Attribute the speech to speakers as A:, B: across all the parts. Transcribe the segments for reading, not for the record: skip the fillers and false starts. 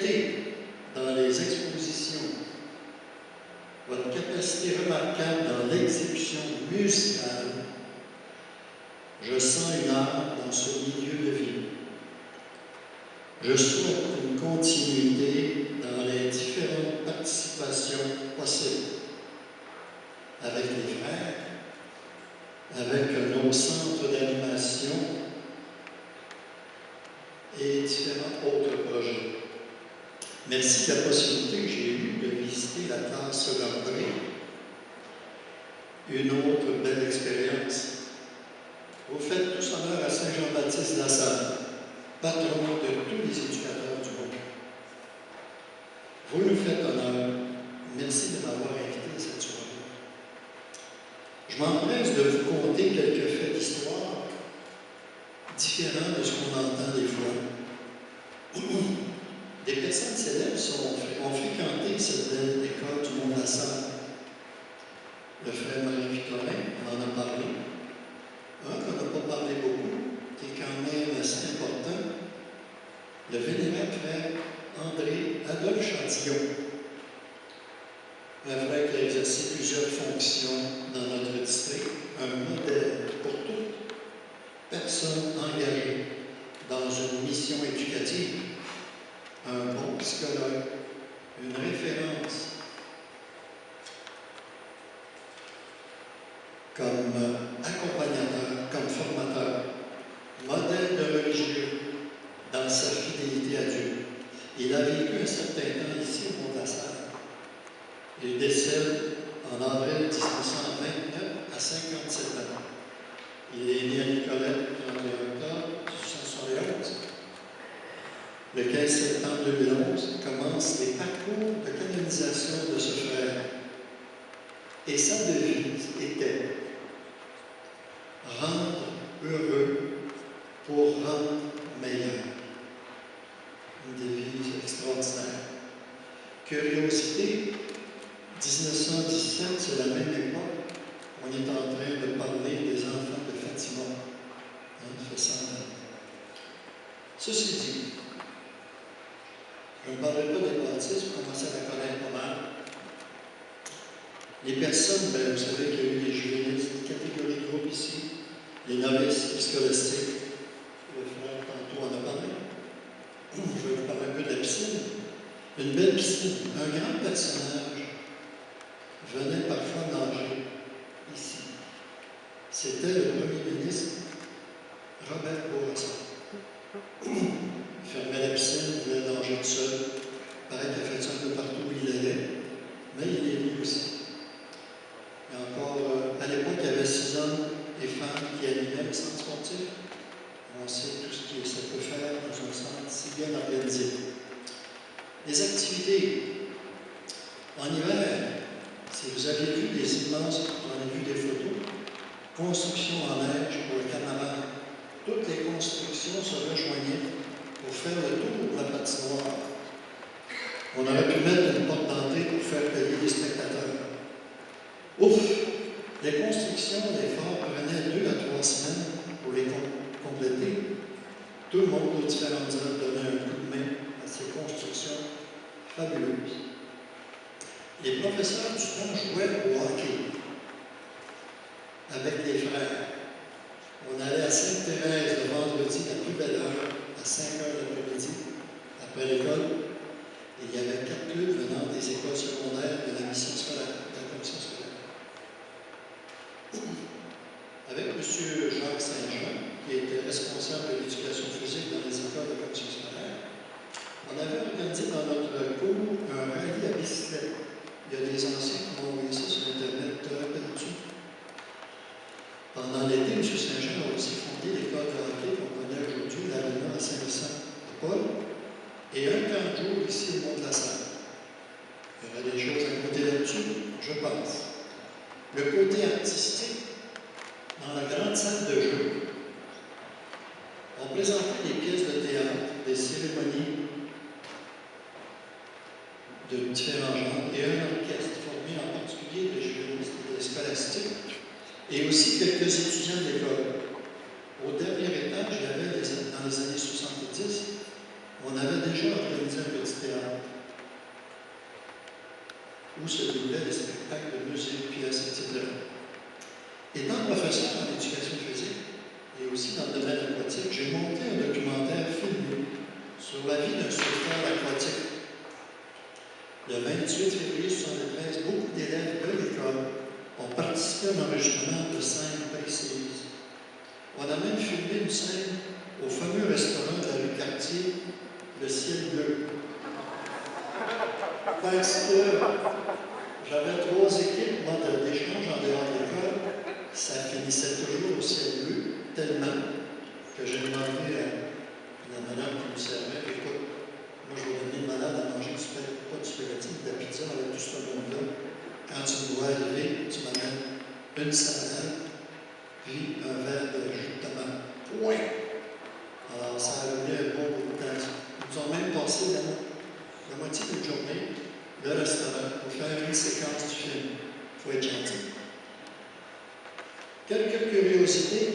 A: qualité dans les expositions, votre capacité remarquable dans l'exécution musicale, je sens une âme dans ce milieu de vie. Je souhaite une continuité dans les différentes participations possibles avec les frères, avec nos centres d'animation et différents autres projets. Merci de la possibilité que j'ai eue de visiter la classe secondaire. Une autre belle expérience. Vous faites tous honneur à Saint Jean-Baptiste Lassalle, patron de tous les éducateurs du monde. Vous nous faites honneur. Merci de m'avoir invité à cette soirée. Je m'empresse de vous conter quelques faits d'histoire différents de ce qu'on entend des fois. Des personnes célèbres ont fréquenté cette belle école du Mont Lassalle. Le frère Marie-Victorin en a parlé. Un qu'on n'a pas parlé beaucoup, qui est quand même assez important, le vénérable frère André Adolphe Chantillon. Un frère qui a exercé plusieurs fonctions dans notre district, un modèle pour toute personne engagée dans une mission éducative, un bon psychologue, une référence comme accompagnateur, comme formateur, modèle de religieux dans sa fidélité à Dieu. Il a vécu un certain temps ici au Mont-Lassalle. Il décède en avril 1929 à 57 ans. Il est né à Nicolette le 31 octobre 1871. Le 15 septembre 2011 commencent les parcours de canonisation de ce frère. Et sa devise était « Rendre heureux pour rendre meilleur ». Une devise extraordinaire. Curiosité, 1917, c'est la même époque. On est en train de parler des enfants de Fatima. Ça fait 100 ans. Ceci dit, je ne parlerai pas des baptistes pour commencer à la connaître pas mal. Les personnes, vous savez qu'il y a eu des juvéniles, une catégorie de groupe ici, les novices scolastiques. Le frère tantôt en a parlé. Je vais vous parler un peu de la piscine. Une belle piscine, un grand personnage venait parfois nager ici. C'était le premier ministre Robert Bourassa. Il fermait la piscine, il voulait nager tout seul. Il paraît qu'il a fait ça un peu partout où il allait, mais il est venu aussi. Et encore, à l'époque, il y avait 6 hommes et femmes qui animaient le centre sportif. On sait tout ce que ça peut faire dans un centre si bien organisé. Les activités. En hiver, si vous avez vu des immenses, j'en ai vu des photos, construction en neige pour le camarade. Toutes les constructions se rejoignaient pour faire le tour de la patinoire. On aurait pu mettre une porte d'entrée pour faire payer les spectateurs. Ouf! Les constructions, l'effort prenait 2 à 3 semaines pour les compléter. Tout le monde, aux différentes heures, donnait un coup de main à ces constructions fabuleuses. Les professeurs du temps jouaient au hockey avec les frères. On allait à Sainte-Thérèse le vendredi, la plus belle heure, à 5 heures l'après-midi, après l'école. Il y avait 4 clubs venant des écoles secondaires de la mission scolaire, de la commission scolaire. Avec M. Jacques Saint-Jean, qui était responsable de l'éducation physique dans les écoles de la commission scolaire, on avait organisé dans notre cours un rallye à bicyclette. Il y a des anciens qui m'ont envoyé ça sur Internet, te rappelles-tu? Pendant l'été, M. Saint-Jean a aussi fondé l'école de hockey qu'on connaît aujourd'hui, l'Arena à Saint-Vincent-de-Paul, et un camp de jour ici au Mont-Lassalle. Il y aura des choses à côté là-dessus, je pense. Le côté artistique, dans la grande salle de jeu, on présentait des pièces de théâtre, des cérémonies de différents genres, et un orchestre formé en particulier de juvénistes et de scolastiques, et aussi quelques étudiants d'école. Au dernier étage, il y avait dans les années 70, on avait déjà organisé un petit théâtre. où se déroulaient des spectacles de musique, pièces, etc. Étant professeur en éducation physique et aussi dans le domaine aquatique, j'ai monté un documentaire filmé sur la vie d'un sauveteur aquatique. Le 28 février 1973, beaucoup d'élèves de l'école ont participé à un enregistrement de scènes précises. On a même filmé une scène au fameux restaurant de la rue Cartier, le Ciel Bleu. Parce que j'avais 3 équipes d'échange en dehors de l'école, ça finissait toujours au Ciel Bleu, tellement que j'ai demandé à la madame qui nous servait, écoute, moi je vais donner malade à manger pas du spaghetti, de la pizza avec tout ce monde-là. Quand tu me vois arriver, tu m'amènes une salade, puis un verre de jus de tomate. Point! Alors, ça a donné un bon bout de temps. Ils nous ont même passé la moitié d'une journée, le restaurant, pour faire une séquence du film. Il faut être gentil. Quelques curiosités.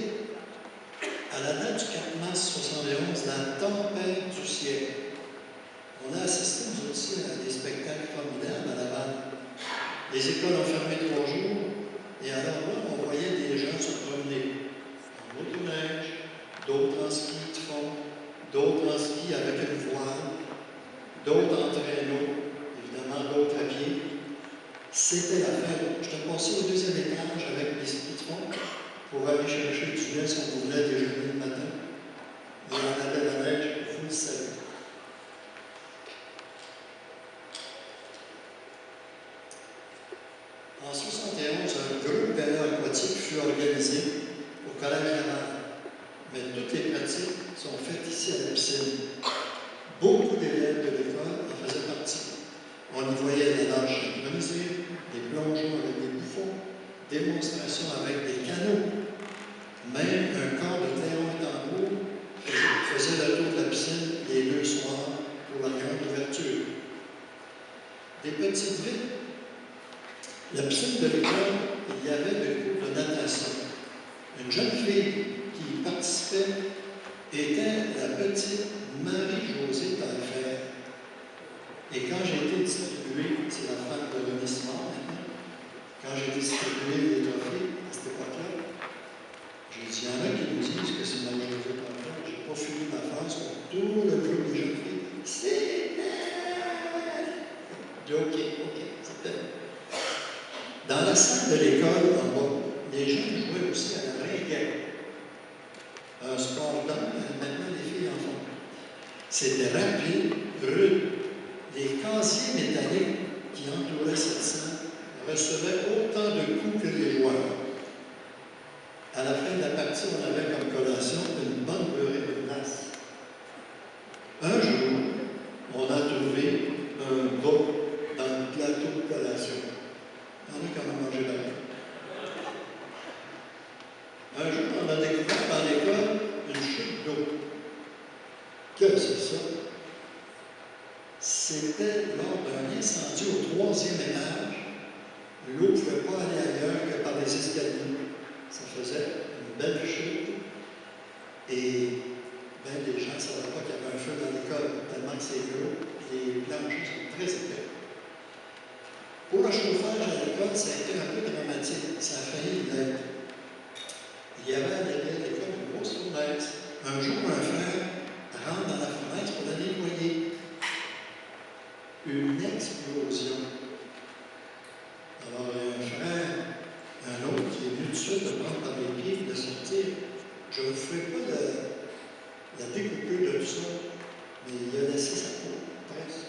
A: À la date du 4 mars 1971, la tempête du siècle. On a assisté, nous aussi, à des spectacles formidables à Laval. Les écoles ont fermé 3 jours, et alors là, on voyait des gens se promener en motoneige, d'autres en ski de fond, d'autres en ski avec une voile, d'autres en traîneau, évidemment d'autres à pied. C'était la fête. Je suis passé au 2e étage avec mes skis de fond pour aller chercher du lait si on voulait déjeuner le matin. Et on avait la neige, vous le savez. En 1971, un groupe gala aquatique fut organisé au Collège Laval. Mais toutes les pratiques sont faites ici à la piscine. Beaucoup d'élèves de l'école en faisaient partie. On y voyait la nage synchronisée, des plongeons avec des bouffons, démonstrations avec des canots, même un corps de clairon et tambour faisait le tour de la piscine les 2 soirs pour la grande ouverture. Des petites villes. La piscine de l'école, il y avait des cours de natation. Une jeune fille qui y participait était la petite Marie-Josée Taillefer. Et quand j'ai été distribué, c'est la femme de René Simard maintenant, quand j'ai distribué les trophées à cette époque-là, j'ai dit, il y en a qui nous disent que c'est Marie-Josée Taillefer. Je n'ai pas fini ma phrase pour tout le groupe des jeunes filles. C'est elle! J'ai dit, OK, c'est elle. Dans la salle de l'école, en bas, les jeunes jouaient aussi à la ringuette. Un sport d'homme, maintenant les filles en font. C'était rapide, rude. Les casiers métalliques qui entouraient cette salle recevaient autant de coups que les joueurs. À la fin de la partie, on avait comme collation une bonne beurrée de glace. Un jour, on a trouvé un gars dans le plateau de collation. Il y en a qui en ont mangé là. Un jour, on a découvert dans l'école une chute d'eau. Qu'est-ce que c'est ça? C'était lors d'un incendie au 3e étage. L'eau ne pouvait pas aller ailleurs que par les escaliers. Ça faisait une belle chute. Et bien, les gens ne savaient pas qu'il y avait un feu dans l'école, tellement que c'est gros. Les planchers sont très épais. Pour le chauffage à l'école, ça a été un peu dramatique. Ça a failli l'être. Il y avait à l'arrière de l'école une grosse fournaise. Un jour, un frère rentre dans la fournaise pour la nettoyer. Une explosion. Alors, un frère, un autre qui est venu tout de suite le prendre par les pieds et de sortir. Je ne vous ferai pas la découper de tout ça, mais il a laissé sa peau, presque.